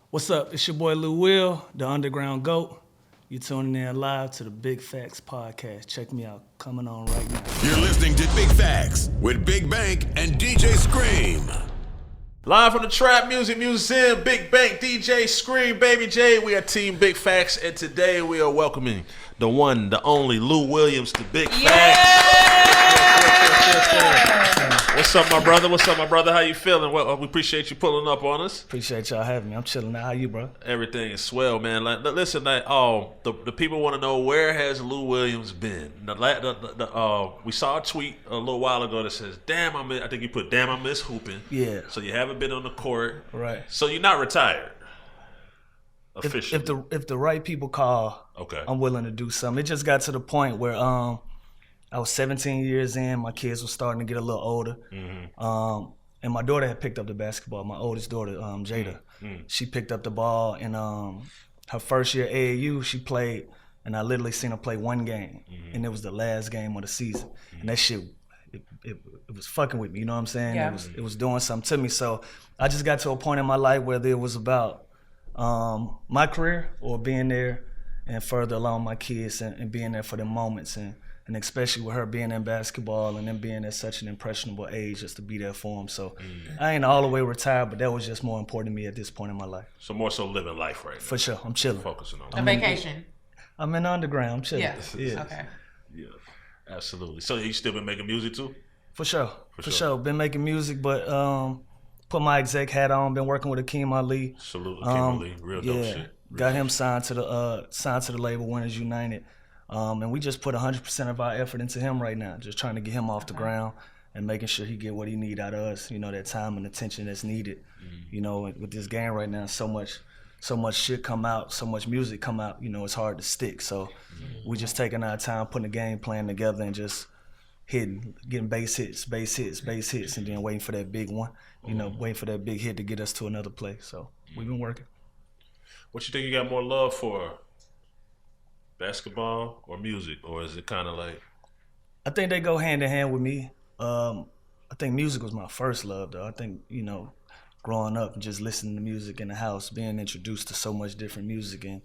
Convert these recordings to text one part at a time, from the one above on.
What's up? It's your boy Lil Will, the Underground GOAT. You're tuning in live to the Big Facts Podcast. Check me out. Coming on right now. You're listening to Big Facts with Big Bank and DJ Scream. Live from the Trap Music Museum, Big Bank, DJ Scream, Baby J. We are Team Big Facts, and today we are welcoming the one, the only Lou Williams to Big Facts. What's up, my brother? What's up, my brother? How you feeling? Well, we appreciate you pulling up on us. Appreciate y'all having me. I'm chilling now. How you, bro? Everything is swell, man. Like, listen, the people want to know, where has Lou Williams been? We saw a tweet a little while ago that says, I think you put, damn, I miss hooping. Yeah. So you haven't been on the court. Right. So you're not retired. Officially. If the right people call, okay, I'm willing to do something. It just got to the point where I was 17 years in. My kids were starting to get a little older. Mm-hmm. And my daughter had picked up the basketball. My oldest daughter, Jada, she picked up the ball. And her first year AAU, she played, and I literally seen her play one game. Mm-hmm. And it was the last game of the season. Mm-hmm. And that shit, it was fucking with me, you know what I'm saying? Yeah. It was doing something to me. So I just got to a point in my life where it was about my career or being there and further along my kids and being there for them moments. And especially with her being in basketball and then being at such an impressionable age, just to be there for them. So I ain't all the way retired, but that was just more important to me at this point in my life. So more so living life right now. For sure, I'm chilling. Focusing on a vacation. I'm in the underground, I'm chilling. Yeah. Okay. Yeah, absolutely. So you still been making music too? For sure. Been making music, but put my exec hat on, been working with Akeem Ali. Salute Akeem Ali, real dope shit. Got him signed to the label Winners United. And we just put 100% of our effort into him right now, just trying to get him off the ground and making sure he get what he need out of us, you know, that time and attention that's needed. You know, with this game right now, so much shit come out, so much music come out, you know, it's hard to stick. So we just taking our time, putting a game plan together and just getting base hits, and then waiting for that big one, you know, waiting for that big hit to get us to another place. So we've been working. What you think you got more love for? Basketball or music, or is it kind of like? I think they go hand in hand with me. I think music was my first love, though. I think, you know, growing up and just listening to music in the house, being introduced to so much different music, and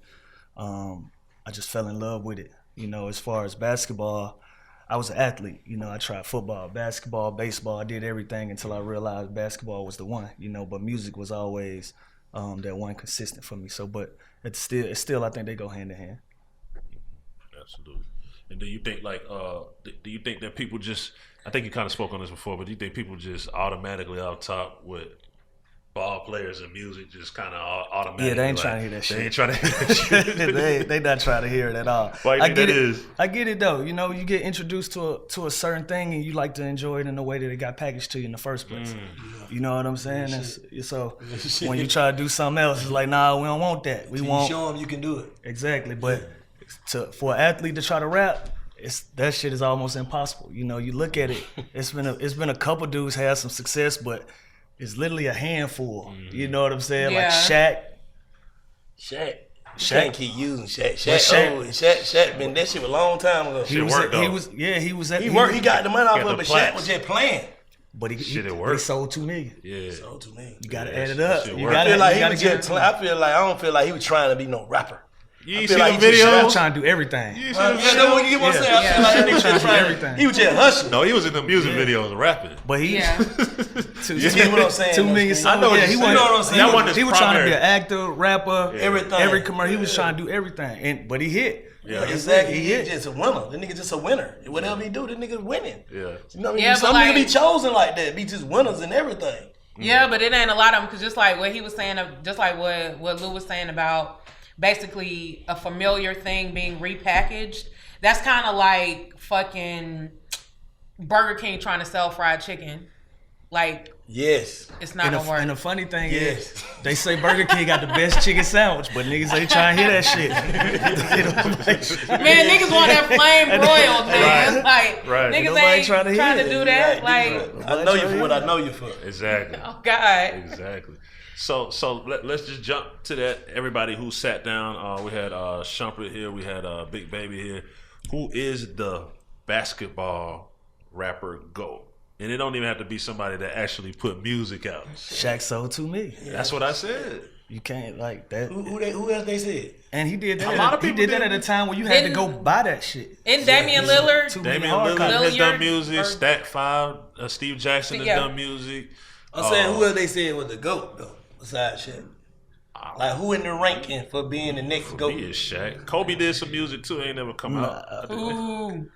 I just fell in love with it. You know, as far as basketball, I was an athlete. You know, I tried football, basketball, baseball. I did everything until I realized basketball was the one. You know, but music was always that one consistent for me. So, but it's still I think they go hand in hand. Absolutely. And do you think do you think that people just, I think you kind of spoke on this before, but do you think people just automatically off top with ball players and music just kind of automatically? Yeah, they ain't trying to hear that shit. They ain't trying to hear that shit. they not trying to hear it at all. Why you think that is? I get it though. You know, you get introduced to a certain thing and you like to enjoy it in the way that it got packaged to you in the first place. You know what I'm saying? So when you try to do something else, it's like, nah, we don't want that. We want. Show them you can do it. Exactly, but. For an athlete to try to rap, that shit is almost impossible. You know, you look at it. It's been a couple dudes had some success, but it's literally a handful. You know what I'm saying? Yeah. Like Shaq. You can't keep using Shaq. Shaq been that shit a long time ago. He was at. He got the money off of it, but Shaq was just playing. But he sold $2 million. Yeah, sold $2 million. You gotta add it up. I don't feel like he was trying to be no rapper. You ain't seen the video? Trying to do everything. You know what you want to say? I feel like that nigga trying to do everything. He was just hustling. No, he was in the music videos rapping. But he, you know what I'm saying? $2 million. I know. Yeah, you know what I'm saying. He was trying to be an actor, rapper, everything. Every commercial. He was trying to do everything, but he hit. Yeah, exactly. He just a winner. The nigga just a winner. Whatever he do, the nigga winning. Yeah. You know what I mean? Some nigga be chosen like that. Be just winners and everything. Yeah, but it ain't a lot of them, because just like what he was saying, just like what Lou was saying about basically a familiar thing being repackaged. That's kind of like fucking Burger King trying to sell fried chicken. Like, yes, it's not gonna work. And the funny thing is, they say Burger King got the best chicken sandwich, but niggas ain't trying to hear that shit. Man, niggas want that flame broiled, man. Like, niggas Nobody ain't trying to do that. Like, I know you for what I know you for. Exactly. Oh God. Exactly. So let's just jump to that. Everybody who sat down, we had Shumpert here, we had Big Baby here. Who is the basketball rapper GOAT? And it don't even have to be somebody that actually put music out. Shaq sold $2 million. That's what I said. You can't like that. Who else they said? And he did that. A lot of He people did that at a time when you had to go buy that shit. And Damian Lillard. Damian Lillard has done music. or- Stack 5. Steve Jackson has done music. I'm saying who else they said was the GOAT though, besides Shaq. Like who in the ranking for being the next GOAT? He is Shaq. Kobe did some music too. Ain't never come out. Ooh. I'm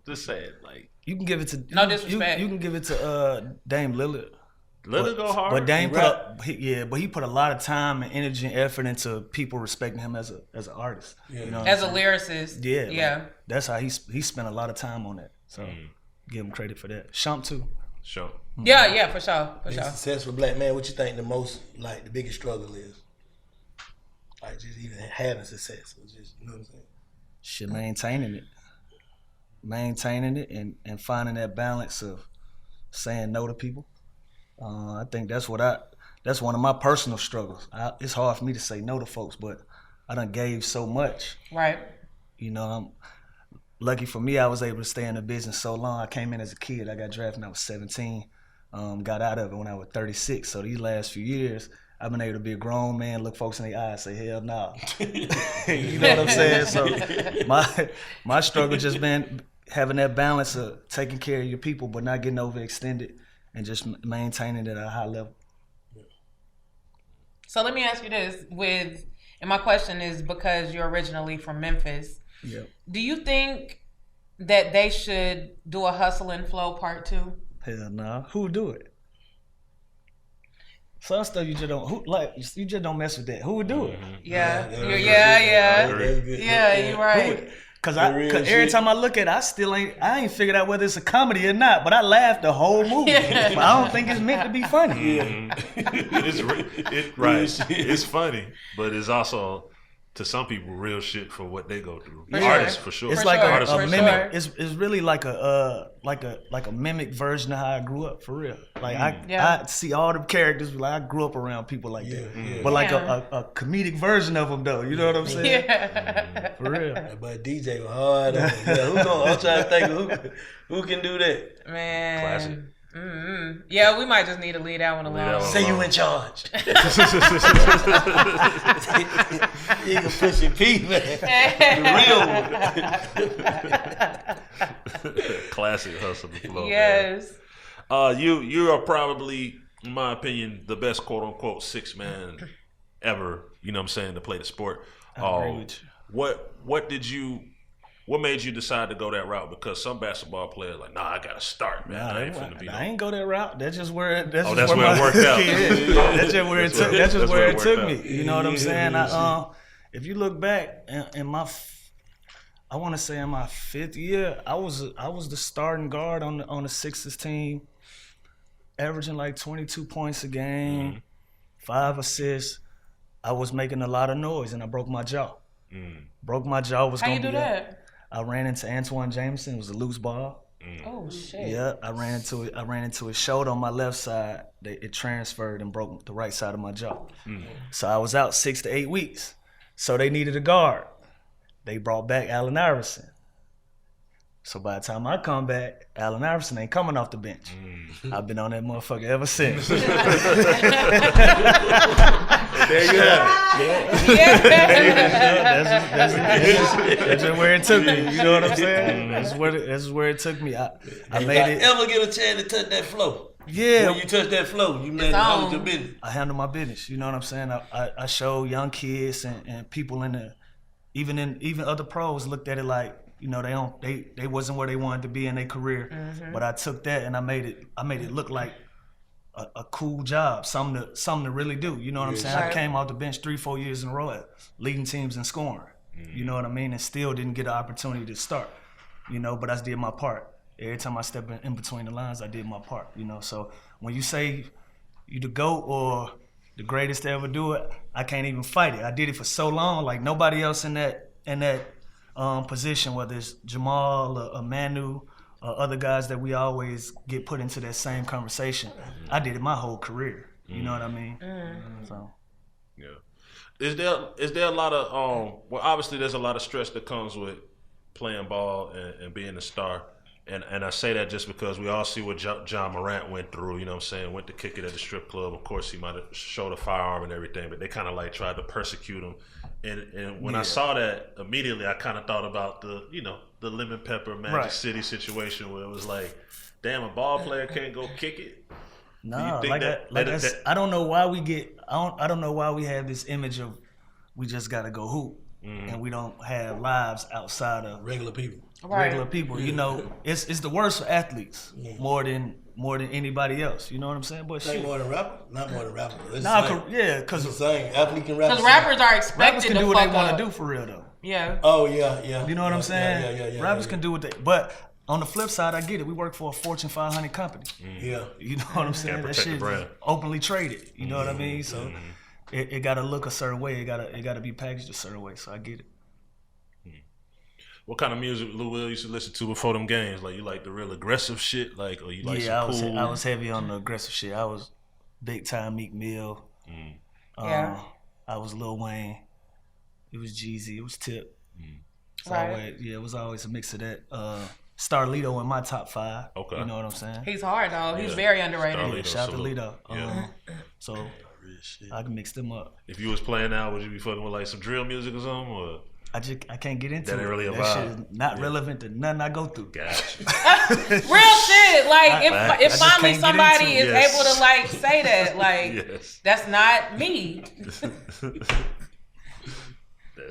just saying, like You can give it to No disrespect. You can give it to Dame Lillard. Lillard go hard. But Dame He but he put a lot of time and energy and effort into people respecting him as an artist. You know what As a I'm saying? lyricist. Yeah, Yeah. like, that's how he spent a lot of time on that. So give him credit for that. Shump too. Sure. Yeah, for sure. For Being a sure. successful black man, what you think the most, like, the biggest struggle is? Like, just even having success. Or just, you know what I'm saying? Shit, maintaining it and finding that balance of saying no to people. I think that's one of my personal struggles. It's hard for me to say no to folks, but I done gave so much. Right. You know, I'm lucky for me, I was able to stay in the business so long. I came in as a kid. I got drafted when I was 17. Got out of it when I was 36. So these last few years, I've been able to be a grown man, look folks in the eye, and say, hell no. You know what I'm saying? So my struggle just been having that balance of taking care of your people, but not getting overextended and just maintaining it at a high level. So let me ask you this: and my question is because you're originally from Memphis. Yep. Do you think that they should do a Hustle and Flow Part 2? Hell no. Who would do it? Some stuff you just don't mess with that. Who would do it? Yeah. Yeah. Yeah, you're right. Cause every time I look at it, I ain't figured out whether it's a comedy or not, but I laughed the whole movie. But I don't think it's meant to be funny. It's funny, but it's also to some people real shit for what they go through. For Artists sure. for sure. It's For like sure, a for mimic. sure. It's really like a mimic version of how I grew up for real. Like I see all the characters. Like I grew up around people like that, but like a comedic version of them though. You know what I'm saying? Yeah. For real. But DJ was hard on it. Yeah, I'm trying to think of who can do that. Man. Classic. Mm-hmm. Yeah, we might just need to leave that one alone. Say you in charge. You can push your P, man. The real one. Classic Hustle and Flow. Yes. Man. You are probably, in my opinion, the best quote unquote 6-man ever. You know what I'm saying, to play the sport. I agree with you. What made you decide to go that route? Because some basketball players like, nah, I gotta start, man. I ain't finna be. I ain't go that route. That's just where it. That's where it worked out. That's just where it took. That's just where it took me. out. You know what I'm saying? If you look back in my, I want to say in my 5th year, I was the starting guard on the Sixers team, averaging like 22 points a game, 5 assists. I was making a lot of noise, and I broke my jaw. Broke my jaw. Was How gonna you do be that? I ran into Antoine Jameson. It was a loose ball. Oh shit. Yeah, I ran into his shoulder on my left side. It transferred and broke the right side of my jaw. So I was out 6 to 8 weeks. So they needed a guard. They brought back Allen Iverson. So by the time I come back, Allen Iverson ain't coming off the bench. I've been on that motherfucker ever since. There you have it. That's just where it took me. You know what I'm saying? That's where it took me. I made it. Ever get a chance to touch that flow? Yeah. When you touch that flow, you man handle your business. I handle my business. You know what I'm saying? I show young kids and people even other pros looked at it like, you know, they wasn't where they wanted to be in their career. But I took that and I made it look like a cool job, something to really do. You know what I'm saying? Right. I came off the bench 3-4 years in a row leading teams in scoring. You know what I mean? And still didn't get an opportunity to start. You know, but I did my part. Every time I step in between the lines, I did my part. You know, so when you say you the GOAT or the greatest to ever do it, I can't even fight it. I did it for so long, like nobody else in that position, whether it's Jamal or Manu or other guys that we always get put into that same conversation. I did it my whole career. You know what I mean? So. Yeah. Is there a lot of well, obviously there's a lot of stress that comes with playing ball and being a star. And I say that just because we all see what John Morant went through, you know what I'm saying? Went to kick it at the strip club. Of course, he might have showed a firearm and everything, but they kind of like tried to persecute him. And when I saw that, immediately I kind of thought about the Lemon Pepper Magic City situation where it was like, damn, a ball player can't go kick it. No, I don't know why I don't know why we have this image of we just gotta go hoop and we don't have lives outside of regular people. Regular people, you know, it's the worst for athletes more than anybody else. You know what I'm saying? But shit, more than rapper, not more than rapper. Because the same athlete can rap. Because rappers are expected can to do what fuck they want up. to do for real though. Yeah. Oh yeah. You know what I'm saying? Yeah. Rappers can do what they. But on the flip side, I get it. We work for a Fortune 500 company. Yeah. You know what I'm saying? That shit is openly traded. You know what I mean? So it got to look a certain way. It got to be packaged a certain way. So I get it. What kind of music Lil Will used to listen to before them games? Like, you like the real aggressive shit, like, or you like some cool? I was heavy on the aggressive shit. I was big time Meek Mill. I was Lil Wayne. It was Jeezy. It was Tip. It was always a mix of that. Starlito in my top 5. Okay, you know what I'm saying? He's hard though. He's very underrated. Shout out to Lito. So I can mix them up. If you was playing now, would you be fucking with like some drill music or something, or? I can't get into that ain't really it. A that vibe. shit is not relevant to nothing I go through. Gotcha. Real shit. Like if finally somebody is able to like say that, like that's not me.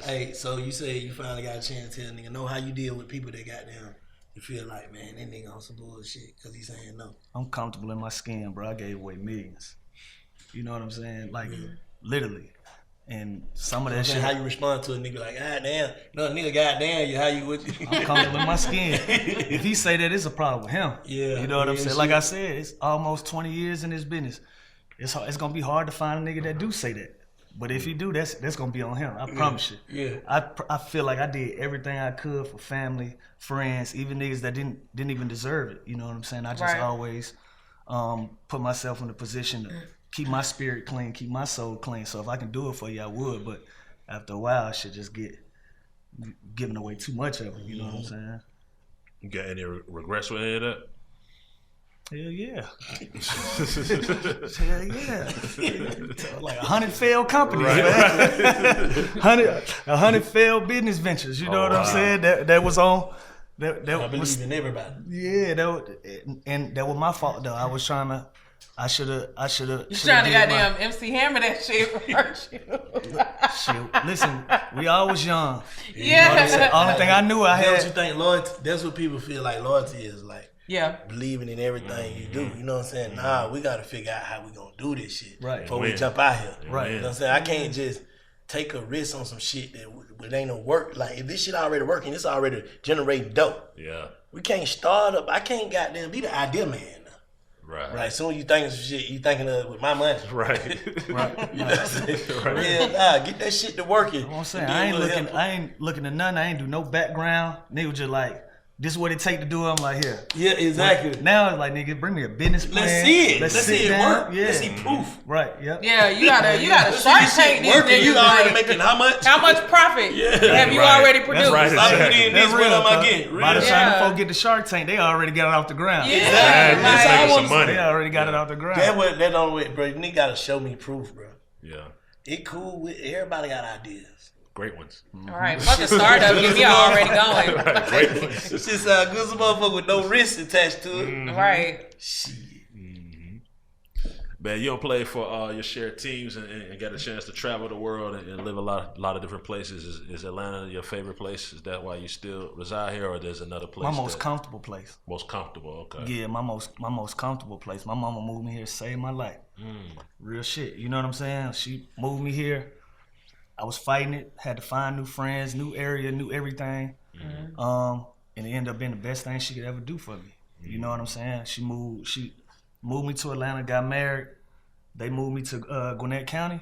Hey, so you say you finally got a chance to tell a nigga know how you deal with people that got them. You feel like, man, that nigga on some bullshit because he's saying no. I'm comfortable in my skin, bro. I gave away millions. You know what I'm saying? Like literally. And some of that shit. How you respond to a nigga like, God damn, no nigga, goddamn you, how you would? I'm comfortable in my skin. If he say that, it's a problem with him. Yeah, you know what I'm saying. Like I said, it's almost 20 years in this business. It's gonna be hard to find a nigga that do say that. But if he do, that's gonna be on him. I promise you. Yeah. I feel like I did everything I could for family, friends, even niggas that didn't even deserve it. You know what I'm saying. I just always put myself in a position to keep my spirit clean, keep my soul clean. So if I can do it for you, I would. But after a while, I should just get giving away too much of it. You know what I'm saying? You got any regrets with any of that? Hell yeah. Hell yeah. Like 100 failed companies, man. 100 failed business ventures. You know what I'm saying? That was on. That I believe in everybody. Yeah, that was my fault though. I should have. You trying to goddamn MC Hammer that shit hurt you? Shit. Listen, we all was young. Yeah. You know what I'm saying? Only thing I knew I had. What you think loyalty? That's what people feel like loyalty is like. Yeah. Believing in everything you do. You know what I'm saying? Nah, we got to figure out how we going to do this shit. Right. Before we jump out here. Right. You know what I'm saying? I can't just take a risk on some shit that ain't no work. Like, if this shit already working, it's already generating dope. Yeah. We can't start up. I can't goddamn be the idea man. Right. Like, soon you thinking some shit, you thinking of with my money. Right. You know what I'm saying? Yeah, nah, get that shit to working. I'm saying, I ain't looking at nothing. I ain't do no background. Nigga just like, this is what it take to do it. I'm like, here. Yeah, exactly. Now it's like, nigga, bring me a business plan. Let's see it. Let's see it down. work. Yeah. Let's see proof. Right. Yep. Yeah, you gotta Shark Tank these niggas. You already making how much? How much profit have you already produced? That's right. Exactly. This what am I getting? By the time the folk get to Shark Tank, they already got it off the ground. Yeah. That's making some money. They already got it off the ground. That only way, bro. Nigga gotta show me proof, bro. Yeah. It cool with everybody got ideas. Great ones. All right, fuck a startup. Get me already going. Great ones. It's just good as a motherfucker with no risk attached to it. Right. Shit. Man, you don't play for your shared teams and get a chance to travel the world and live a lot of different places. Is Atlanta your favorite place? Is that why you still reside here, or there's another place? My most comfortable place. Most comfortable, okay. Yeah, my most comfortable place. My mama moved me here to save my life. Real shit. You know what I'm saying? She moved me here. I was fighting it. Had to find new friends, new area, new everything. And it ended up being the best thing she could ever do for me. You know what I'm saying? She moved me to Atlanta, got married. They moved me to Gwinnett County.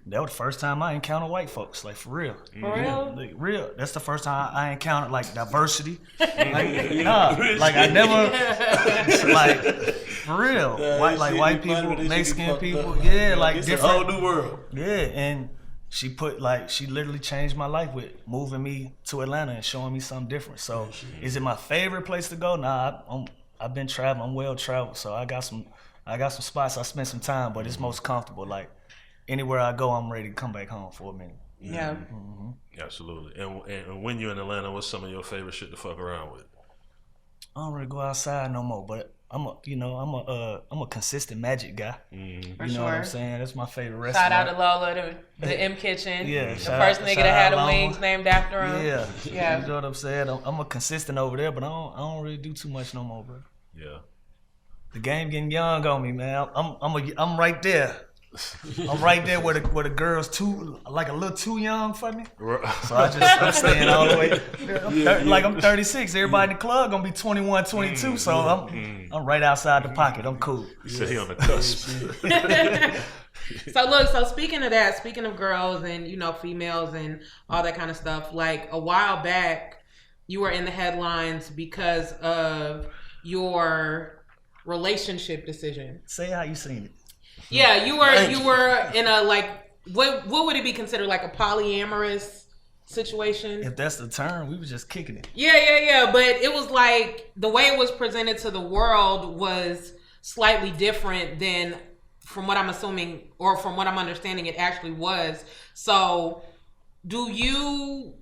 That was the first time I encountered white folks, like for real. For real? Like, real. That's the first time I encountered like diversity. Like I never, like for real. White people, Mexican people, yeah, like it's different. a whole new world. Yeah, and she literally changed my life with moving me to Atlanta and showing me something different. So is it my favorite place to go? Nah, I've been traveling. I'm well traveled, so I got some spots I spent some time, but it's most comfortable. Like anywhere I go, I'm ready to come back home for a minute. Yeah. Absolutely. And when you're in Atlanta, what's some of your favorite shit to fuck around with? I don't really go outside no more, but I'm a consistent magic guy. For You know sure. what I'm saying? That's my favorite restaurant. Shout out to Lola, the M Kitchen. Yeah, the shout first out- nigga shout that had out the Lola. wings named after him. Yeah. You know what I'm saying? I'm a consistent over there, but I don't really do too much no more, bro. Yeah. The game getting young on me, man. I'm right there. I'm right there where the girls too, like a little too young for me. So I'm staying all the way. I'm 36. Everybody in the club gonna be 21, 22. So I'm right outside the pocket. I'm cool. So he on the cusp. So speaking of that, speaking of girls and females and all that kind of stuff, like a while back, you were in the headlines because of your relationship decision. Say how you seen it. Yeah, you were in a what would it be considered, like a polyamorous situation? If that's the term, we was just kicking it. Yeah. But it was like the way it was presented to the world was slightly different than from what I'm assuming or from what I'm understanding it actually was. So do you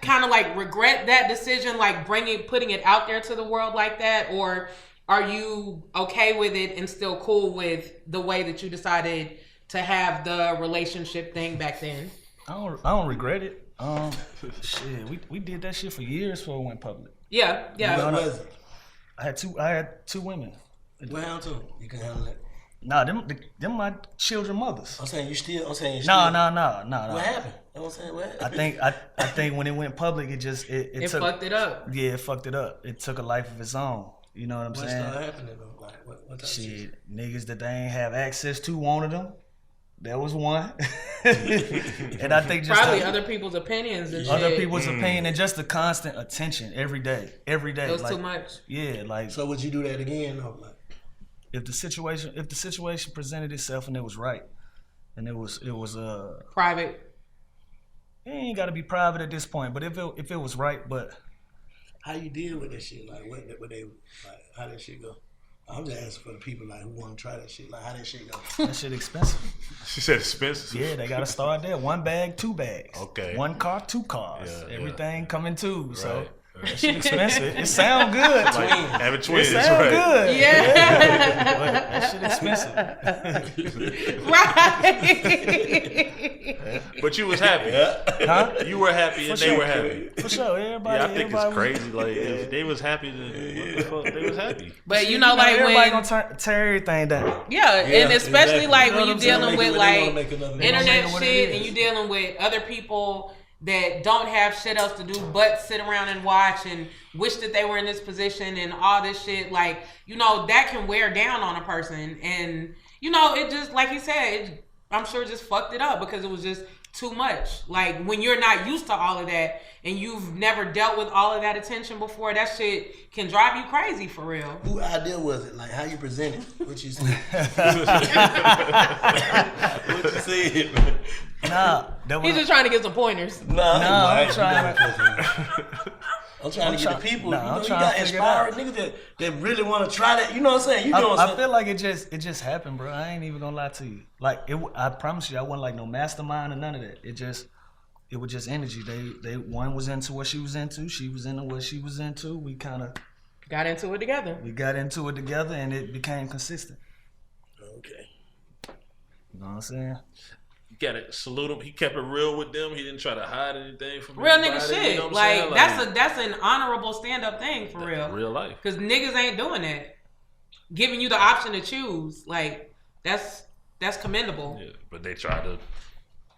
kind of like regret that decision, like putting it out there to the world like that, or are you okay with it and still cool with the way that you decided to have the relationship thing back then? I don't regret it. Shit, we did that shit for years before it went public. Yeah. What was it? I had two women. What happened to them? You can handle it. Nah, them my children mothers. I'm saying you still. No. What happened? You know what I'm saying? What happened? I think when it went public, it took, fucked it up. Yeah, it fucked it up. It took a life of its own. You know what I'm What saying? started happening though? Like what type of shit? Shit, niggas that they ain't have access to wanted them. That was one. And I think just Probably other people's opinions and other shit. people's opinion and just the constant attention every day. It was like, too much. Yeah, like So would you do that again? Though? Like, if the situation presented itself and it was right, and it was Private. it ain't got to be private at this point. But if it was right, but how you deal with that shit? Like what they like? How that shit go? I'm just asking for the people like who want to try that shit. Like how that shit go? that shit expensive. She said expensive. Yeah, they gotta start there. 1 bag, 2 bags. Okay. 1 car, 2 cars. Yeah, Everything coming too. So Right. that shit expensive. It sound good. Like having twins, It sound right? good. Yeah. But that shit expensive. Right. But you was happy. Huh? You were happy and For they sure. were happy. For sure. Everybody. Yeah, I think it's everybody crazy. Like if they was happy, then what the fuck? They was happy. But everybody when gonna tear everything down. and especially exactly. like You know when what you're I'm saying? dealing Make with it what they wanna like make another- They gonna internet make it what it shit is. and you dealing with other people that don't have shit else to do but sit around and watch and wish that they were in this position and all this shit, like, that can wear down on a person. And, it just, like he said, I'm sure just fucked it up because it was just too much. Like, when you're not used to all of that and you've never dealt with all of that attention before, that shit can drive you crazy for real. Who idea was it? Like how you present it? What you said? What you said? Nah, that He's was just trying to get some pointers. I'm trying I'm trying to get the people. Nah, I'm you trying got to figure it inspired niggas that really want to try that. You know what I'm saying? You know what I'm I saying? feel like it just happened, bro. I ain't even gonna lie to you. Like I promise you, I wasn't like no mastermind or none of that. It was just energy. They one was into what she was into. She was into what she was into. We kind of Got into it together. and it became consistent. Okay. You know what I'm saying? You gotta salute him. He kept it real with them. He didn't try to hide anything from Real anybody, nigga shit. You know what I'm Like, saying? that's an honorable stand up thing for real. Real life. Cause niggas ain't doing that. Giving you the option to choose, like that's commendable. Yeah, but they tried to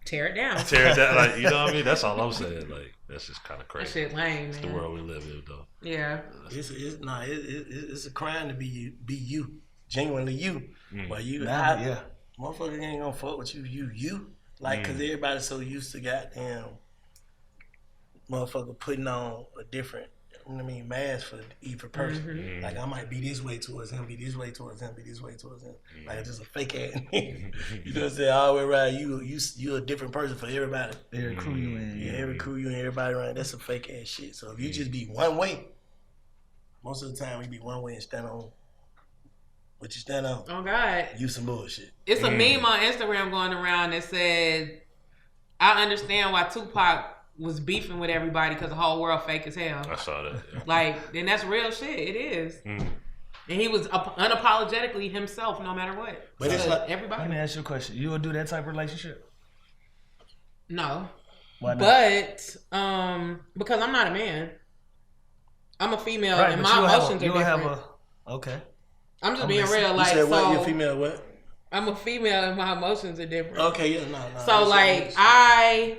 Tear it down. tear it down. Like, you know what I mean? That's all I'm saying. Like, that's just kind of That crazy. shit lame, It's the man. world we live in, though. Yeah. It's a crime to be you, genuinely you. But you, Nah, yeah. motherfucker ain't gonna fuck with you. Like, cause everybody's so used to goddamn motherfucker putting on a different you know what I mean, mask for either person. Like I might be this way towards him, be this way towards him, be this way towards him. Like it's just a fake ass. You know what I'm saying? All the way around, you a different person for everybody. Every crew you in. Yeah, every crew you and everybody around. That's some fake ass shit. So if you just be one way, most of the time we be one way and stand on what you stand on. Oh God, You some bullshit. it's a meme on Instagram going around that said, "I understand why Tupac was beefing with everybody because the whole world fake as hell." I saw that. Yeah. Like, and that's real shit. It is. And he was unapologetically himself, no matter what. But it's like, everybody. Let me ask you a question. You would do that type of relationship? No, Why not? but because I'm not a man, I'm a female, and my emotions are different. Okay. I'm just being real. you Like, said what? so You're female what? I'm a female, and my emotions are different. Okay, yeah, no. So like I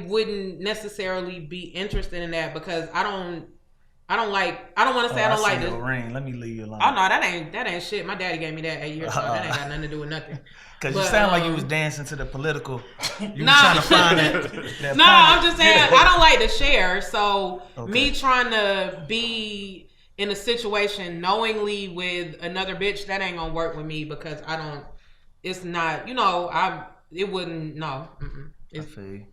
wouldn't necessarily be interested in that because I don't want to say I don't like this. Ring. Let me leave you alone. Oh no, that ain't shit. My daddy gave me that 8 years ago. That ain't got nothing to do with nothing. Because you sound like you was dancing to the political. You Nah. was trying to find that No, I'm point. just saying I don't like to share. So me trying to be in a situation knowingly with another bitch, that ain't gonna work with me because I don't. It's not. It wouldn't. No. I feel you.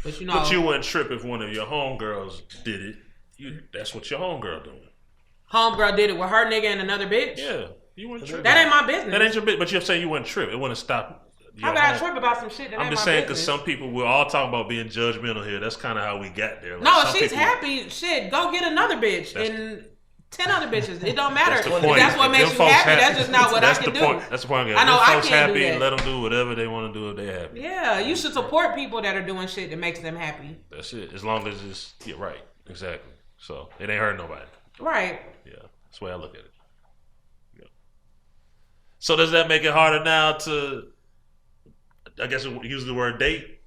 But But you wouldn't trip if one of your homegirls did it. That's what your homegirl doing. Homegirl did it with her nigga and another bitch. Yeah, you wouldn't trip. That ain't my business. That ain't your bitch. But you're saying you wouldn't trip. It wouldn't stop. How about I trip about some shit that I'm ain't just my saying because business? some people, we're all talking about being judgmental here. That's kind of how we got there. Like, No, some if she's people- happy, shit, go get another bitch and 10 other bitches. It don't matter. That's the If point. that's what If makes them you folks happy. That's just not what I can the do. point. That's the point. I know If I folks can't do happy, that. let them do whatever they want to do if they happy. Yeah, you should support people that are doing shit that makes them happy. That's it. As long as it's right. Exactly. So it ain't hurting nobody. Right. Yeah, that's the way I look at it. Yeah. So does that make it harder now to, I guess, use the word date?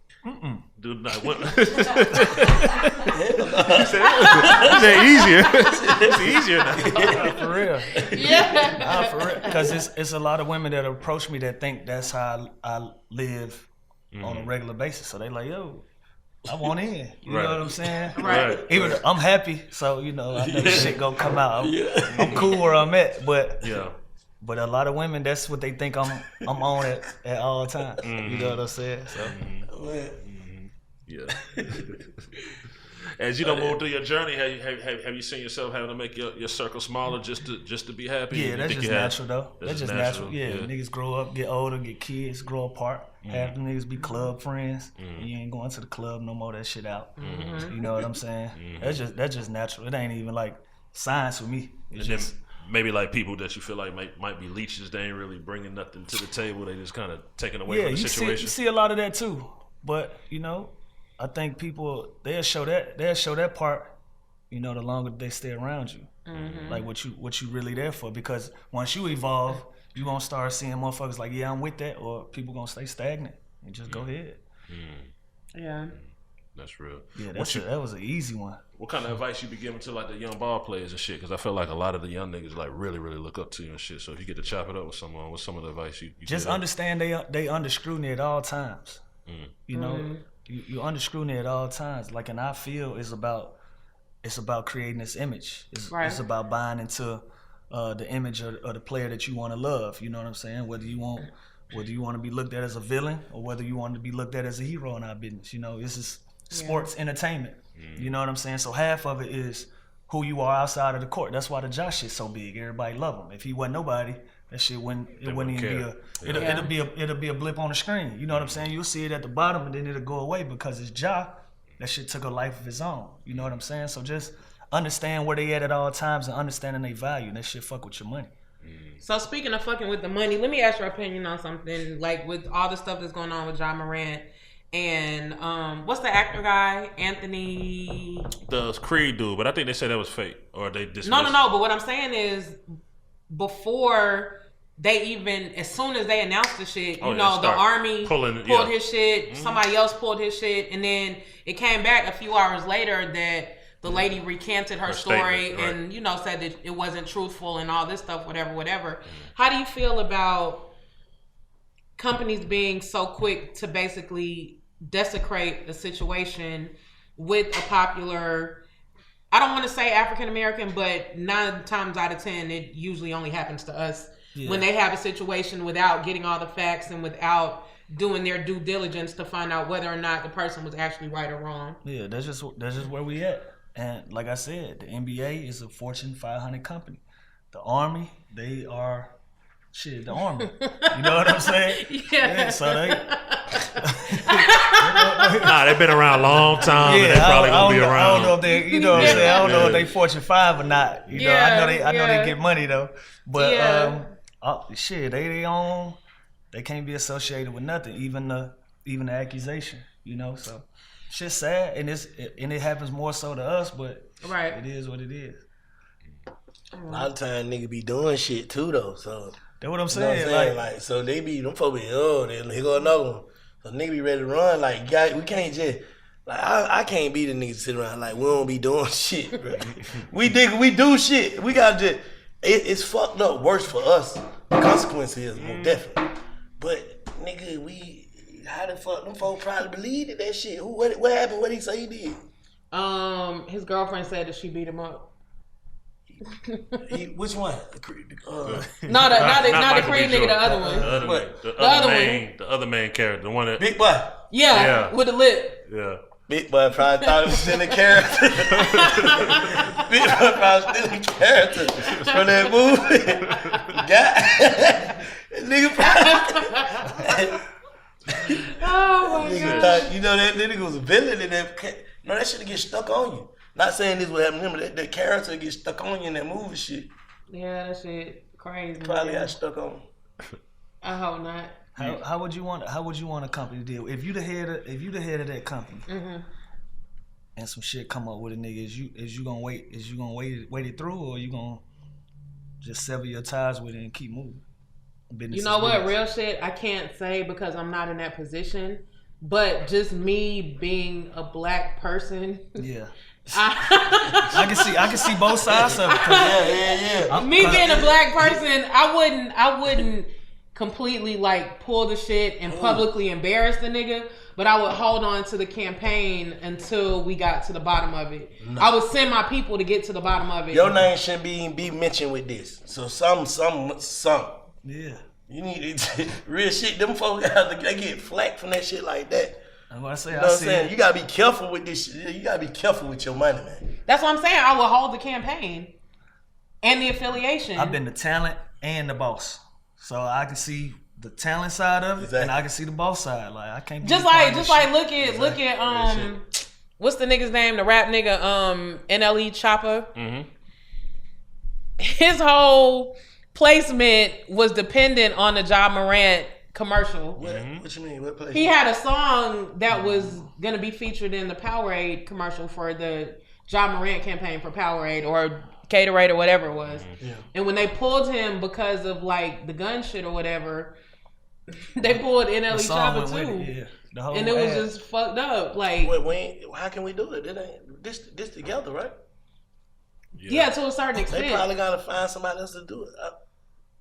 Do not. What? Is it easier? It's easier now. For real. Yeah. Nah, for real. Because it's a lot of women that approach me that think that's how I live on a regular basis. So they like, yo, I want in. You know what I'm saying? Right. Even though I'm happy, so I know this shit gonna come out. I'm cool where I'm at, but Yeah. But a lot of women, that's what they think I'm on at all times. You know what I'm saying? So Yeah. As you don't move through your journey, have you seen yourself having to make your circle smaller just to be happy? yeah, that's just natural though. That's just natural. Yeah, Yeah. niggas grow up, get older, get kids, grow apart. Half the niggas be club friends. You ain't going to the club no more. That shit out. You know what I'm saying? That's just natural. It ain't even like science with me. It's And just then maybe like people that you feel like might be leeches, they ain't really bringing nothing to the table. They just kind of taking away from the situation. you see a lot of that too. But I think people they'll show that part. The longer they stay around you, like what you really there for. Because once you evolve, you gonna start seeing motherfuckers like, yeah, I'm with that, or people gonna stay stagnant and just go ahead. Yeah. That's real. Yeah, that was an easy one. What kind of advice you be giving to like the young ball players and shit? Because I feel like a lot of the young niggas like really look up to you and shit. So if you get to chop it up with someone, what's some of the advice you just understand they under scrutiny at all times. You under scrutiny at all times. Like in our field, it's about creating this image. It's about buying into the image of the player that you want to love. You know what I'm saying? Whether you want to be looked at as a villain or whether you want to be looked at as a hero in our business. This is sports entertainment. You know what I'm saying? So half of it is who you are outside of the court. That's why the Josh shit's so big. Everybody love him. If he wasn't nobody, that shit wouldn't even be it'll be a blip on the screen. You know what I'm saying? You'll see it at the bottom and then it'll go away because it's Ja. That shit took a life of its own. You know what I'm saying? So just understand where they at all times and understanding their value. And that shit fuck with your money. So speaking of fucking with the money, let me ask your opinion on something. Like with all the stuff that's going on with Ja Morant and what's the actor guy? Anthony. The Creed dude, but I think they said that was fake or they dismissed. No. But what I'm saying is, before they even, as soon as they announced the shit, the army pulled his shit. Somebody else pulled his shit, and then it came back a few hours later that the lady recanted her story and said that it wasn't truthful and all this stuff, whatever. How do you feel about companies being so quick to basically desecrate a situation with a popular I don't want to say African American, but 9 times out of 10, it usually only happens to us when they have a situation without getting all the facts and without doing their due diligence to find out whether or not the person was actually right or wrong. Yeah, that's just where we at. And like I said, the NBA is a Fortune 500 company. The Army, they are the Army. You know what I'm saying? Yeah. So they. Nah, they've been around a long time. Yeah, and they probably gonna be I around. don't know if they, you know what I'm saying. I don't know if they Fortune 5 or not. You know, I know they get money though. But they own. They can't be associated with nothing, even the accusation. You know, so shit's sad, and it happens more so to us, but it is what it is. A lot of times niggas be doing shit too though, so that's what I'm you know saying. what I'm like so they be them folks be here go another one. So nigga be ready to run. Like we can't just like I can't be the niggas sit around like we don't be doing shit, bro. we do shit. We gotta just it's fucked up worse for us. The consequence is more definitely. But nigga, how the fuck them folks probably believed that shit? What happened? What he say he did? His girlfriend said that she beat him up. Which one? Not the Creed nigga, the other one. The other main character, the one that Big Boy. Yeah, with the lip. Yeah. Big Boy probably thought it was still a character. Big Boy probably still a character from that movie. Nigga probably. Oh my Nigga god. thought, you know that nigga was a villain in that. No, that shit get stuck on you. Not saying this would happen to him, but that character get stuck on you in that movie shit. Yeah, that shit crazy. Probably got stuck on. I hope not. How would you want a company to deal? If you the head of that company, and some shit come up with a nigga, is you gonna wait it through, or you gonna just sever your ties with it and keep moving? You know what? Real shit, I can't say because I'm not in that position. But just me being a black person, yeah. I can see both sides of it. Yeah. Me being a black person, I wouldn't completely like pull the shit and publicly embarrass the nigga, but I would hold on to the campaign until we got to the bottom of it. No. I would send my people to get to the bottom of it. Your name shouldn't be mentioned with this. So some. Yeah. You need to, real shit. Them folks they get flack from that shit like that. That's what I say. You know what I'm saying? You gotta be careful with this shit. You gotta be careful with your money, man. That's what I'm saying. I will hold the campaign and the affiliation. I've been the talent and the boss, so I can see the talent side of it, and I can see the boss side. Like I can't be look at what's the nigga's name? The rap nigga NLE Chopper. Mm-hmm. His whole placement was dependent on the Ja Morant commercial. What you mean? What place? He had a song that was gonna be featured in the Powerade commercial for the Ja Morant campaign for Powerade or Gatorade or whatever it was. Yeah. And when they pulled him because of like the gun shit or whatever, they pulled NLE Chopper too. And it was just fucked up. Like, how can we do it? It ain't this together, right? Yeah, to a certain extent. They probably gotta find somebody else to do it.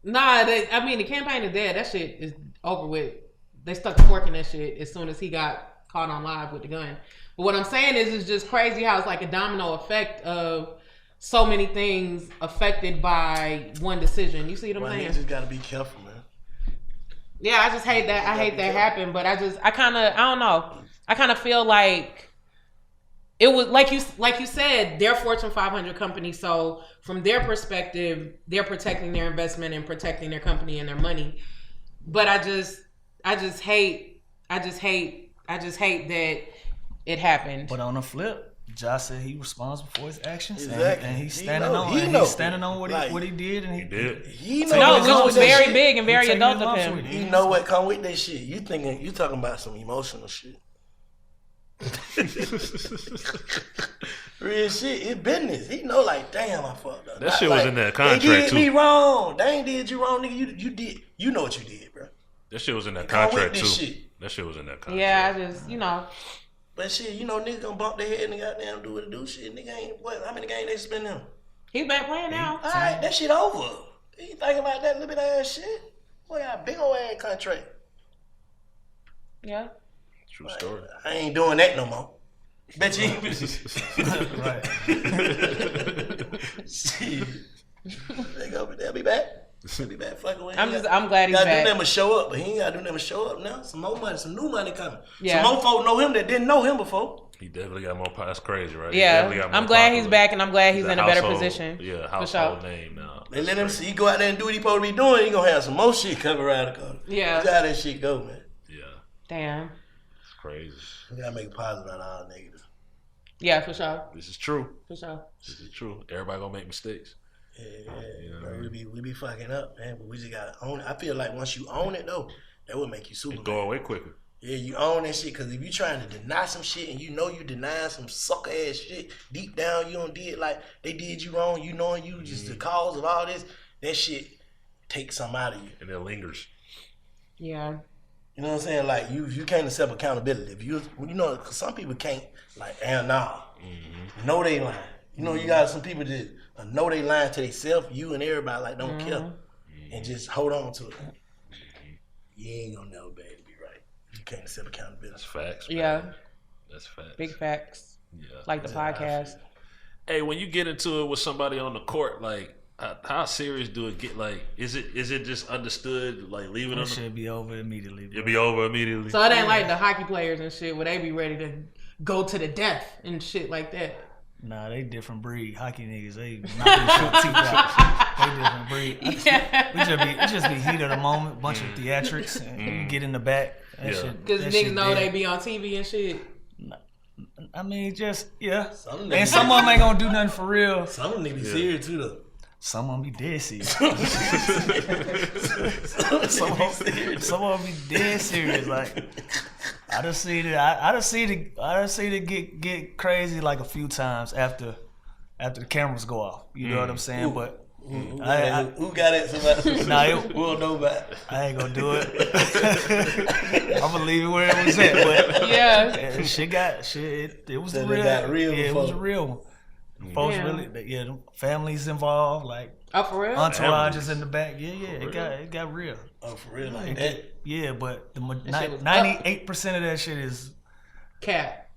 The campaign is dead. That shit is over with. They stuck the fork in that shit as soon as he got caught on live with the gun. But what I'm saying is, it's just crazy how it's like a domino effect of so many things affected by one decision. You see what I'm saying? You just gotta be careful, man. Yeah, I just hate that. I hate that happened, but I don't know. I kind of feel like it was like you said, they're Fortune 500 company, so from their perspective, they're protecting their investment and protecting their company and their money. But I just hate that it happened. But on the flip, Josh said he responsible for his actions, exactly. and he's standing on what he did, and he did. He know which was very big and very adult of him. He know what come with that shit. You talking about some emotional shit. Real shit, it's business. He know, like, damn, I fucked up. That shit was in that contract too. They did too. me wrong. They ain't did you wrong, nigga. You did. You know what you did, bro. That shit was in that contract too. Shit. That shit was in that contract. Yeah, But shit, niggas gonna bump their head and goddamn do what it do. Shit, nigga ain't what? How many games they spend him? He's back playing now. All right, that shit over. You thinking about that little bit of ass shit? Boy, got a big old ass contract. Yeah. True story. I ain't doing that no more. Bet you ain't Right. Shit. They'll be back. He'll be back fucking with him. I'm glad he's gotta back. do them to show up, but he ain't gotta do them to show up now. Some more money, some new money coming. Yeah. Some more folk know him that didn't know him before. He definitely got more. That's crazy, right? Yeah, I'm glad he's back, and I'm glad he's in a better position. Yeah, household name now. They let him see. He go out there and do what he supposed to be doing. He gonna have some more shit coming around the corner. Yeah. That's how that shit go, man. Yeah, Damn. it's crazy. We gotta make a positive out of all negative. Yeah, for sure. This is true. For sure. This is true. Everybody gonna make mistakes. Yeah, You know bro, what I mean? we be fucking up, man. But we just gotta own it. I feel like once you own it, though, that would make you super. It go away quicker. Yeah, you own that shit, because if you trying to deny some shit and you know you denying some sucker ass shit, deep down you don't did like they did you wrong, you knowing you just the cause of all this, that shit takes something out of you. And it lingers. Yeah. You know what I'm saying? Like you can't accept accountability. If you know, cause some people can't like, know they lying. You know, you got some people that know they lying to themselves, you and everybody like don't care, and just hold on to it. You ain't gonna know, baby. You can't accept accountability. That's facts. Man. Yeah. That's facts. Big facts. Yeah. Like the podcast. Hey, when you get into it with somebody on the court, like how serious do it get? Like, is it just understood? Like leaving It them, should be over immediately. Bro. it'll be over immediately. So it ain't like the hockey players and shit where they be ready to go to the death and shit like that. Nah, they different breed. Hockey niggas, they knock their teeth out. They different breed. Yeah. We just be heat of the moment, bunch of theatrics, and you get in the back. Because niggas know they be on TV and shit. I mean, just yeah. Some And some of them ain't gonna do nothing for real. Some of them be serious too, though. Some of them be dead serious. Some of them be dead serious. Like I done seen it get crazy like a few times after the cameras go off. You know what I'm saying? But Who got it? Somebody. Nah, we don't know about it. I ain't gonna do it. I'm gonna leave it where it was at. But Yeah. it was Said the it real. got real Yeah, it before. was a real one. Folks Yeah. really, them families involved, like Oh, for real? entourages in the back. Yeah, it got real. Oh, for real? Like that? Yeah, but the shit was 98% of that shit is Cat.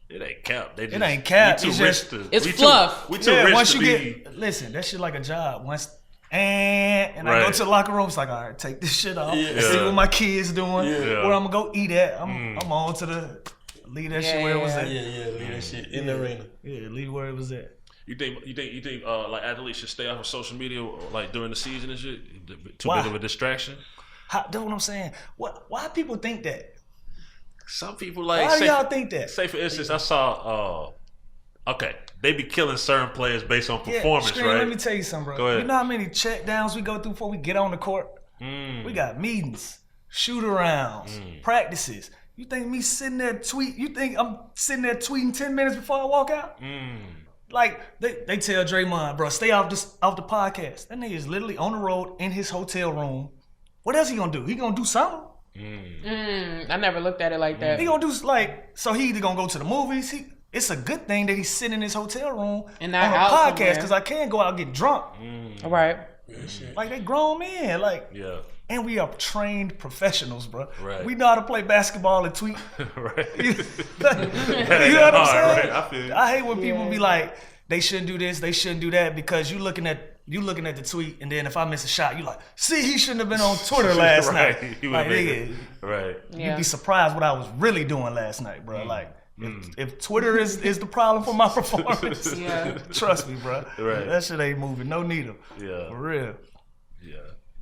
It ain't cap. They just, It ain't cap. We It's too rich just- to. It's we fluff. Too, we too yeah. rich Once to you be. listen, that shit like a job. Once and I go Right. to the locker room, it's like, all right, take this shit off. Yeah. See what my kids doing. Yeah. Where I'm gonna go eat at. I'm on to the leave that shit where it was at. Yeah, leave that shit in the arena. Yeah, leave where it was at. You think like athletes should stay off of social media like during the season and shit? Too Why? big of a distraction. That's what I'm saying. Why people think that? Some people like. Why do y'all think that? Say for instance, I saw. Okay, they be killing certain players based on performance, Scream, right? let me tell you something, bro. Go ahead. You know how many check downs we go through before we get on the court? We got meetings, shoot arounds, practices. You think me sitting there you think I'm sitting there tweeting 10 minutes before I walk out? Like they tell Draymond, bro, stay off the podcast. That nigga is literally on the road in his hotel room. What else he gonna do? He gonna do something. I never looked at it like that. He gonna do so he either gonna go to the movies. It's a good thing that he's sitting in his hotel room And on not a out podcast somewhere. because I can go out and get drunk. All right. Like they grown men, like, Yeah. and we are trained professionals, bro. Right. We know how to play basketball and tweet. Right. You know what I'm saying? Right. I feel you. I hate when people be like, they shouldn't do this, they shouldn't do that, because you looking at the tweet, and then if I miss a shot, you like, see, he shouldn't have been on Twitter last Right. night. He Like, would've nigga, been- Right. Yeah. you'd be surprised what I was really doing last night, bro. Like, if Twitter is the problem for my performance, Yeah. trust me, bro. Right. That shit ain't moving, no needle. Yeah. For real. Yeah.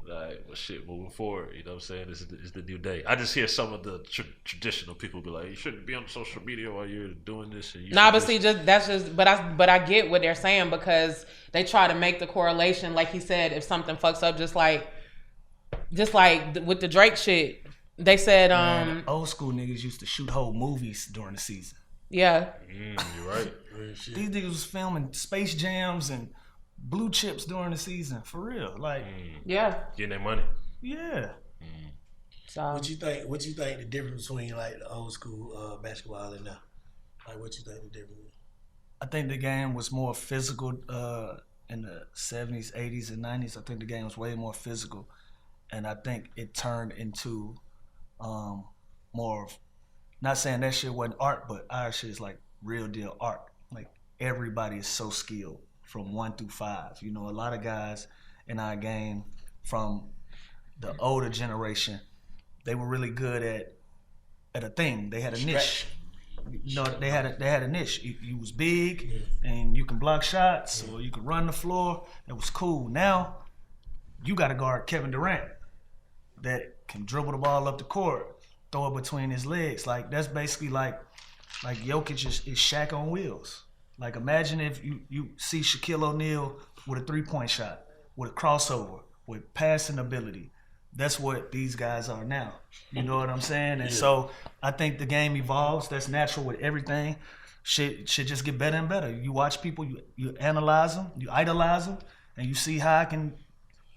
All right. Well, shit. Moving forward, you know what I'm saying? This is the new day. I just hear some of the traditional people be like, "You shouldn't be on social media while you're doing this." And you Nah, should but see, but I get what they're saying, because they try to make the correlation, like he said, if something fucks up, just like with the Drake shit, they said, Man, old school niggas used to shoot whole movies during the season. yeah, You're right. These niggas was filming Space Jams and Blue Chips during the season, for real. Like, yeah. Getting their money. yeah. So What you think the difference between like the old school basketball and now? Like what you think the difference is? I think the game was more physical in the 70s, 80s, and 90s. I think the game was way more physical. And I think it turned into more of, not saying that shit wasn't art, but our shit is like real deal art. Like everybody is so skilled from 1 through 5. You know, a lot of guys in our game from the older generation, they were really good at a thing. They had a niche. You know, they had a niche. You was big and you can block shots or you can run the floor. It was cool. Now you got to guard Kevin Durant that can dribble the ball up the court, throw it between his legs. Like that's basically like Jokic is Shaq on wheels. Like imagine if you see Shaquille O'Neal with a 3-point shot, with a crossover, with passing ability. That's what these guys are now. You know what I'm saying? And so I think the game evolves. That's natural with everything. Shit should just get better and better. You watch people, you analyze them, you idolize them, and you see how I can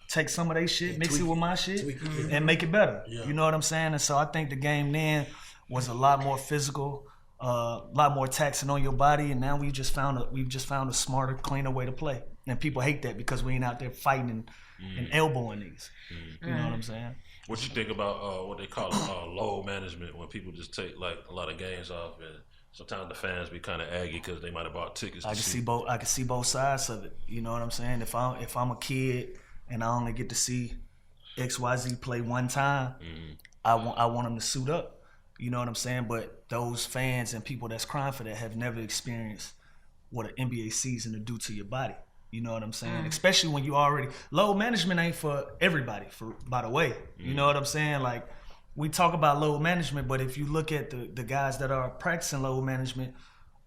take some of their shit, mix it with my shit, and make it better. You know what I'm saying? And so I think the game then was a lot more physical, a lot more taxing on your body, and now we've just found a smarter, cleaner way to play. And people hate that because we ain't out there fighting and elbowing these. You know what I'm saying? What you think about what they call load management, when people just take like a lot of games off, and sometimes the fans be kind of aggy because they might have bought tickets. I can see both sides of it. You know what I'm saying? If I'm a kid and I only get to see XYZ play one time, I want them to suit up. You know what I'm saying? But those fans and people that's crying for that have never experienced what an NBA season will do to your body. You know what I'm saying? Especially when you already load management ain't for everybody. By the way, you know what I'm saying? Like we talk about load management, but if you look at the guys that are practicing load management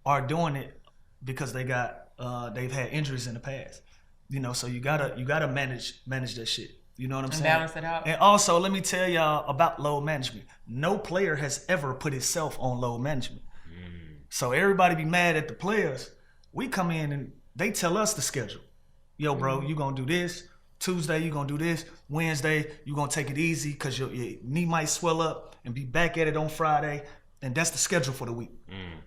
are doing it because they've had injuries in the past. You know, so you gotta manage that shit. You know what I'm saying? Balance it out. And also, let me tell y'all about load management. No player has ever put himself on load management. So everybody be mad at the players. We come in and they tell us the schedule. Yo, bro, you gonna do this. Tuesday, you gonna do this. Wednesday, you gonna take it easy because your knee might swell up and be back at it on Friday. And that's the schedule for the week.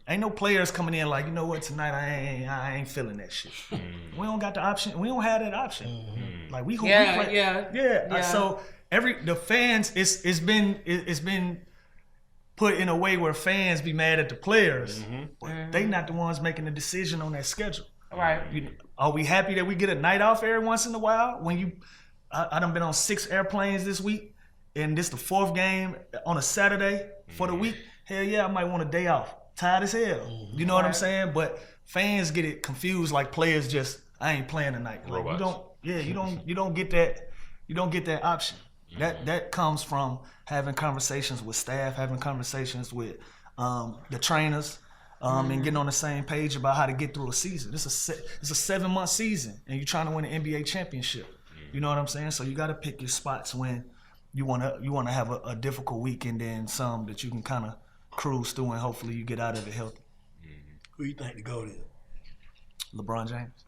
Ain't no players coming in like, you know what, tonight I ain't feeling that shit. We don't got the option. We don't have that option. Like we play. Yeah. So the fans, it's been put in a way where fans be mad at the players, but they not the ones making the decision on that schedule. Right. Are we happy that we get a night off every once in a while? I done been on 6 airplanes this week, and this the 4th game on a Saturday for the week. Hell yeah, I might want a day off. Tired as hell. You know what I'm saying? But fans get it confused like players just, I ain't playing tonight. Like, you don't get that option. That comes from having conversations with staff, having conversations with the trainers, and getting on the same page about how to get through a season. It's a 7-month season, and you're trying to win an NBA championship. You know what I'm saying? So you got to pick your spots when you wanna have a difficult week, and then some that you can kind of cruise through, and hopefully you get out of it healthy. Who you think the GOAT is? LeBron James.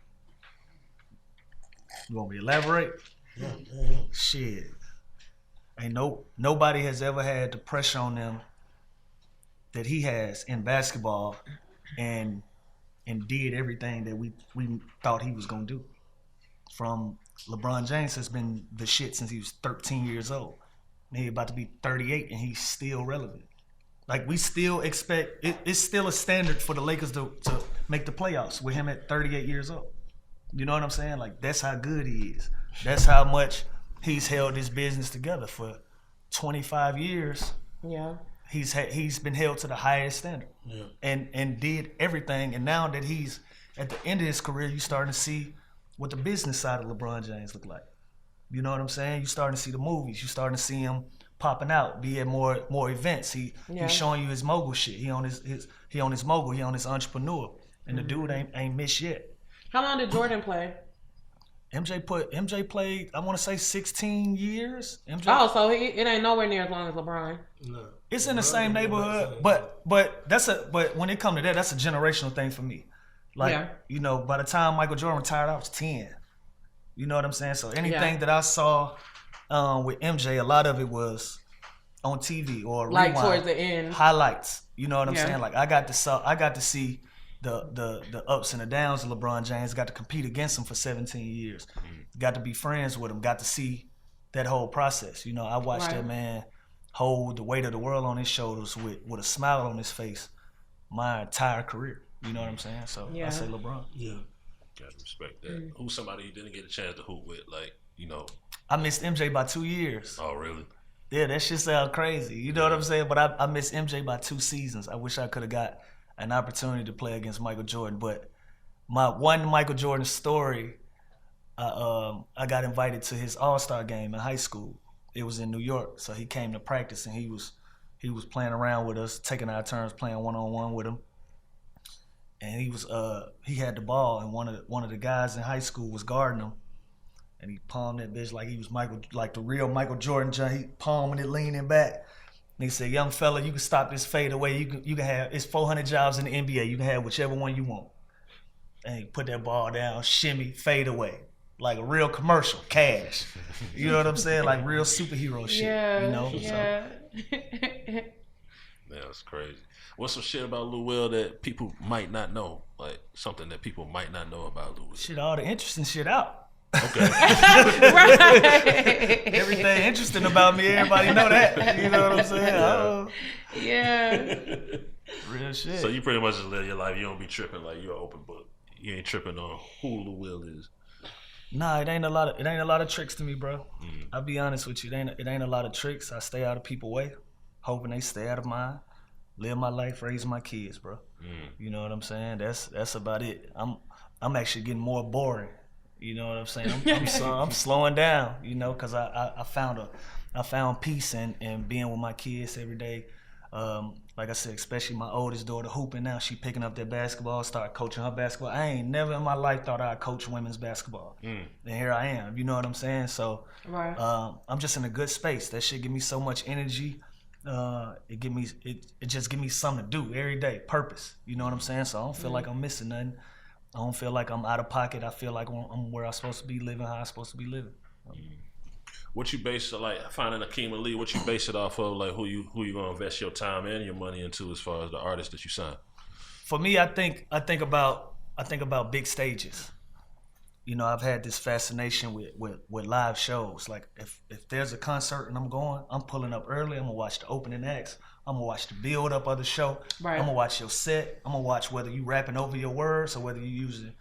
You want me to elaborate? Yeah. Shit. Nobody has ever had the pressure on them that he has in basketball, and did everything that we thought he was gonna do. From LeBron James has been the shit since he was 13 years old. And he's about to be 38 and he's still relevant. Like we still expect it's still a standard for the Lakers to make the playoffs with him at 38 years old. You know what I'm saying? Like that's how good he is. That's how much he's held his business together for 25 years. Yeah. He's been held to the highest standard. Yeah. And did everything. And now that he's at the end of his career, you're starting to see what the business side of LeBron James look like. You know what I'm saying? You're starting to see the movies. You're starting to see him popping out, be at more events. He's showing you his mogul shit. He on his mogul. He on his entrepreneur. And the dude ain't missed yet. How long did Jordan play? MJ played, I want to say 16 years. So it ain't nowhere near as long as LeBron. No. It's in the same neighborhood, but when it comes to that, that's a generational thing for me. Like, you know, by the time Michael Jordan retired, I was 10. You know what I'm saying? So anything that I saw with MJ, a lot of it was on TV or like rewind, towards the end highlights. You know what I'm saying? Like I got to see the ups and the downs of LeBron James. Got to compete against him for 17 years. Got to be friends with him. Got to see that whole process. You know, I watched that man hold the weight of the world on his shoulders with a smile on his face my entire career. You know what I'm saying? So Yeah. I say LeBron. Yeah. Gotta respect that. Who's somebody you didn't get a chance to hoop with? Like, you know. I missed MJ by 2 years. Oh, really? Yeah, that shit sound crazy. You know what I'm saying? But I missed MJ by 2 seasons. I wish I could have got an opportunity to play against Michael Jordan. But my one Michael Jordan story, I got invited to his All-Star game in high school. It was in New York, so he came to practice and he was playing around with us, taking our turns playing one-on-one with him. And he had the ball, and one of the guys in high school was guarding him. And he palmed that bitch like he was like the real Michael Jordan. He palming it, leaning back. And he said, "Young fella, you can stop this fade away. You can have, it's 400 jobs in the NBA. You can have whichever one you want." And he put that ball down, shimmy, fade away. Like a real commercial, cash. You know what I'm saying? Like real superhero shit. You know? Yeah. Yeah, that's crazy. What's some shit about Lil Will that people might not know? Like something that people might not know about Lil Will? Shit, all the interesting shit out. Okay. Right. Everything interesting about me, everybody know that. You know what I'm saying? Yeah. Real shit. So you pretty much just live your life. You don't be tripping like you're an open book. You ain't tripping on who Lil Will is. Nah, it ain't a lot of tricks to me, bro. I'll be honest with you. It ain't a lot of tricks. I stay out of people's way, hoping they stay out of mine. Live my life, raise my kids, bro. You know what I'm saying? That's about it. I'm actually getting more boring. You know what I'm saying? I'm slowing down. You know, because I found peace in being with my kids every day. Like I said, especially my oldest daughter hooping now. She picking up that basketball, start coaching her basketball. I ain't never in my life thought I'd coach women's basketball. And here I am. You know what I'm saying? So I'm just in a good space. That shit give me so much energy. It just give me something to do every day, purpose. You know what I'm saying? So I don't feel like I'm missing nothing. I don't feel like I'm out of pocket. I feel like I'm where I'm supposed to be living, how I'm supposed to be living. What you base it, like finding Akeem Ali, what you base it off of, like who you gonna invest your time and your money into as far as the artists that you sign? For me, I think about big stages. You know, I've had this fascination with live shows. Like if there's a concert and I'm going, I'm pulling up early, I'm gonna watch the opening acts, I'm gonna watch the build up of the show, I'm gonna watch your set, I'm gonna watch whether you rapping over your words or whether you using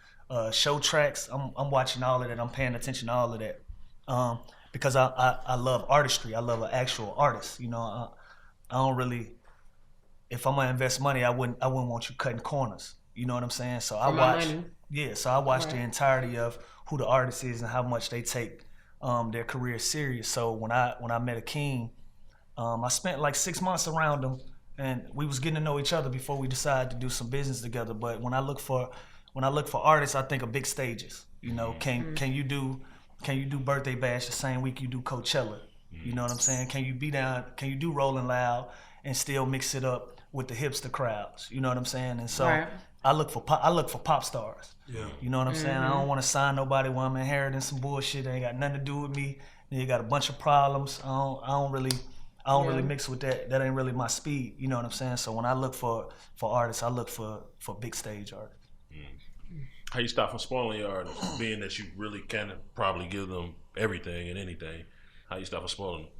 show tracks. I'm watching all of that, I'm paying attention to all of that. Because I love artistry. I love an actual artist. You know, I don't really. If I'm gonna invest money, I wouldn't want you cutting corners. You know what I'm saying? So I watch. Yeah, so I watch the entirety of who the artist is and how much they take their career serious. So when I met Akeem, I spent like 6 months around him, and we was getting to know each other before we decided to do some business together. But when I look for artists, I think of big stages. You know, can you do Birthday Bash the same week you do Coachella? You know what I'm saying? Can you do Rolling Loud and still mix it up with the hipster crowds? You know what I'm saying? And so I look for pop stars. Yeah. You know what I'm saying? I don't want to sign nobody when I'm inheriting some bullshit that ain't got nothing to do with me. You got a bunch of problems. I don't really mix with that. That ain't really my speed. You know what I'm saying? So when I look for artists, I look for big stage artists. How you stop from spoiling your artists, being that you really can probably give them everything and anything? How you stop from spoiling them?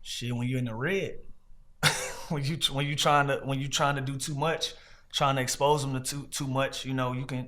Shit, when you're in the red, when you trying to do too much, trying to expose them to too much, you know, you can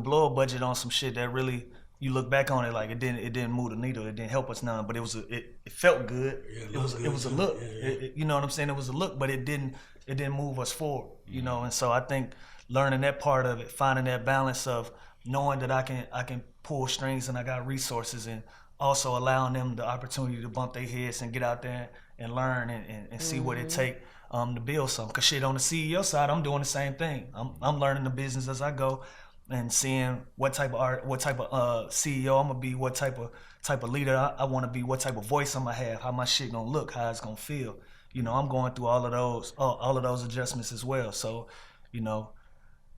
blow a budget on some shit that really, you look back on it like it didn't move the needle, it didn't help us none, but it felt good. It was a look. Yeah. You know what I'm saying? It was a look, but it didn't move us forward. You know, and so I think learning that part of it, finding that balance of knowing that I can pull strings and I got resources, and also allowing them the opportunity to bump their heads and get out there and learn and see what it take to build something. Cause shit, on the CEO side, I'm doing the same thing. I'm learning the business as I go and seeing what type of CEO I'm gonna be, what type of leader I want to be, what type of voice I'm gonna have, how my shit gonna look, how it's gonna feel. You know, I'm going through all of those adjustments as well. So, you know.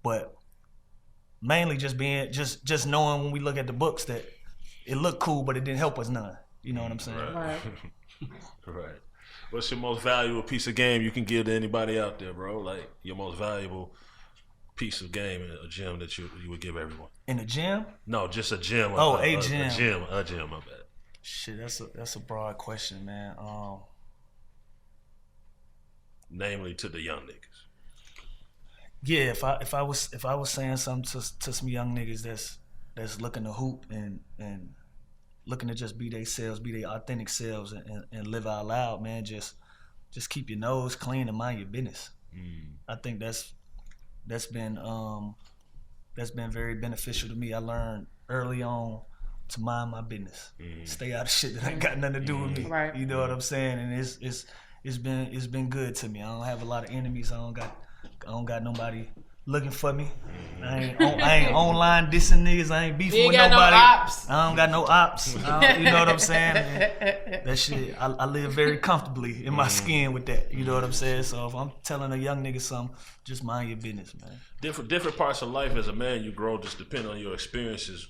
But mainly just just knowing when we look at the books that it looked cool, but it didn't help us none. You know what I'm saying? Right. Right. What's your most valuable piece of game you can give to anybody out there, bro? Like your most valuable piece of game in a gym that you would give everyone? In a gym? No, just a gym. A gym. A gym, my bad. Shit, that's a broad question, man. Namely to the young niggas. Yeah, if I was saying something to some young niggas that's looking to hoop and looking to just be themselves, be their authentic selves, and live out loud, man, just keep your nose clean and mind your business. I think that's been very beneficial to me. I learned early on to mind my business, stay out of shit that ain't got nothing to do with me. Right. You know what I'm saying? And it's been good to me. I don't have a lot of enemies. I don't got nobody looking for me. I ain't online dissing niggas. I ain't beefing with nobody. No ops. I don't got no ops. You know what I'm saying? And that shit, I live very comfortably in my skin with that. You know what I'm saying? So if I'm telling a young nigga something, just mind your business, man. Different parts of life as a man, you grow, just depending on your experiences.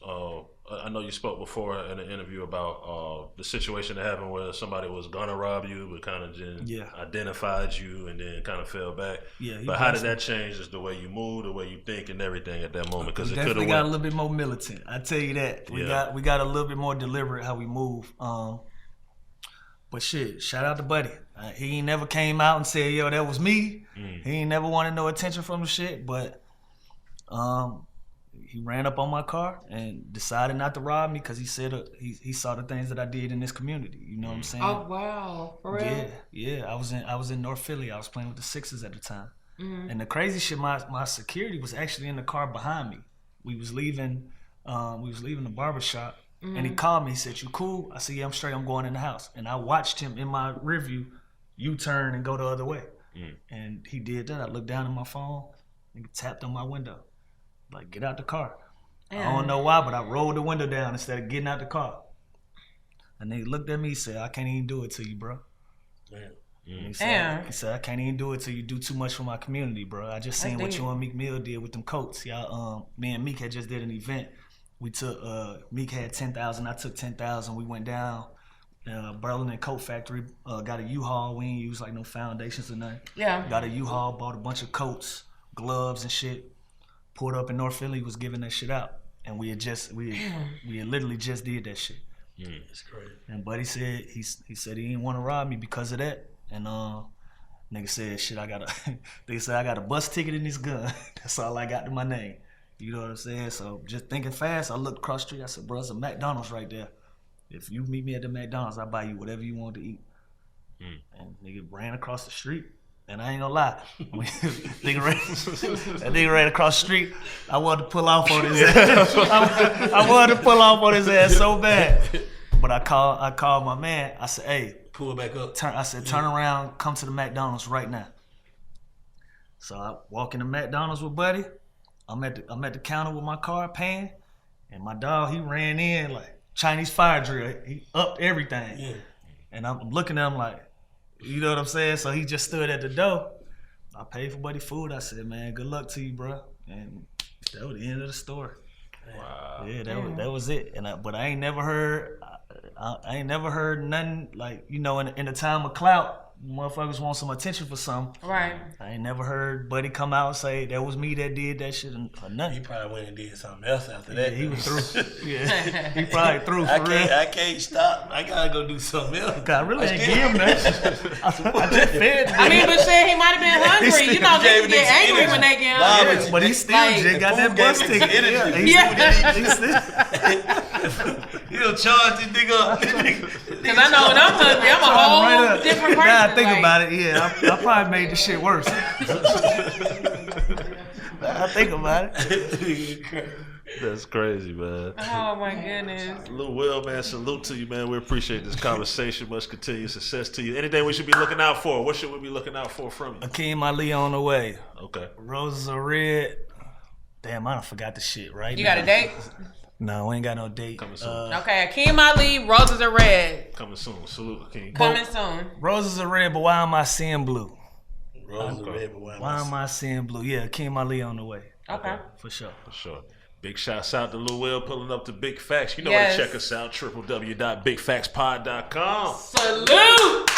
I know you spoke before in an interview about the situation that happened where somebody was gonna rob you, but kind of just identified you and then kind of fell back. Yeah. But how did that change just the way you move, the way you think, and everything at that moment? Because it definitely got a little bit more militant. I tell you that. We got a little bit more deliberate how we move. But shit, shout out to Buddy. He ain't never came out and said, "Yo, that was me." He ain't never wanted no attention from the shit, but he ran up on my car and decided not to rob me because he said he saw the things that I did in this community. You know what I'm saying? Oh wow, for real? Yeah. I was in North Philly. I was playing with the Sixers at the time, and the crazy shit, my security was actually in the car behind me. We was leaving the barbershop, and he called me. He said, "You cool?" I said, "Yeah, I'm straight. I'm going in the house." And I watched him in my rearview U-turn and go the other way, and he did that. I looked down at my phone and he tapped on my window. Like, get out the car. I don't know why, but I rolled the window down instead of getting out the car. And they looked at me and said, "I can't even do it to you, bro." He said, "I can't even do it till you do too much for my community, bro. I just seen what you and Meek Mill did with them coats. Y'all, me and Meek had just did an event. We took, Meek had 10,000, I took 10,000. We went down, Berlin Coat Factory, got a U-Haul. We ain't use like no foundations or nothing. Yeah. Got a U-Haul, bought a bunch of coats, gloves and shit. Pulled up in North Philly, was giving that shit out, and we had literally just did that shit. That's crazy. And Buddy said he said he didn't want to rob me because of that, and nigga said shit. They said I got a bus ticket and this gun. That's all I got to my name. You know what I'm saying? So just thinking fast, I looked across the street. I said, "Bro, there's a McDonald's right there. If you meet me at the McDonald's, I'll buy you whatever you want to eat." And nigga ran across the street. And I ain't gonna lie, that nigga ran across the street. I wanted to pull off on his ass. I wanted to pull off on his ass so bad. But I called my man. I said, "Hey, pull it back up." Turn around, come to the McDonald's right now." So I walk in the McDonald's with Buddy. I'm at the counter with my car paying, and my dog, he ran in like Chinese fire drill. He upped everything. Yeah. And I'm looking at him like, you know what I'm saying? So he just stood at the door. I paid for Buddy food. I said, "Man, good luck to you, bro." And that was the end of the story. Wow. Yeah, that was it. But I ain't never heard nothing like, you know, in the time of clout, motherfuckers want some attention for something. Right. I ain't never heard Buddy come out and say that was me that did that shit or nothing. He probably went and did something else after that. He was through. Yeah, he probably through. I can't stop. I gotta go do something else. I really ain't give him that. I just fed him. I mean, but shit, he might have been hungry. You know, they get angry when they get hungry. But he still just got that bus ticket. He'll charge this nigga up. Because I know when I'm hungry, I'm a whole different person. Now I think about it, I probably made the shit worse. I think about it. That's crazy, man. Oh my goodness. Lil Will, man, salute to you, man. We appreciate this conversation. Much continued success to you. Anything we should be looking out for? What should we be looking out for from you? Akeem Ali on the way. Okay. Roses are red. Damn, I done forgot the shit right You got a date? No, we ain't got no date. Coming soon. Okay, Akeem Ali, Roses are red. Coming soon. Salute, Akeem. Coming soon. Roses are red, but why am I seeing blue? Roses are red, but why am I seeing blue? Yeah, Akeem Ali on the way. Okay. For sure. For sure. Big shouts out to Lil Will pulling up to Big Facts. You know where to check us out, www.bigfactspod.com. Salute!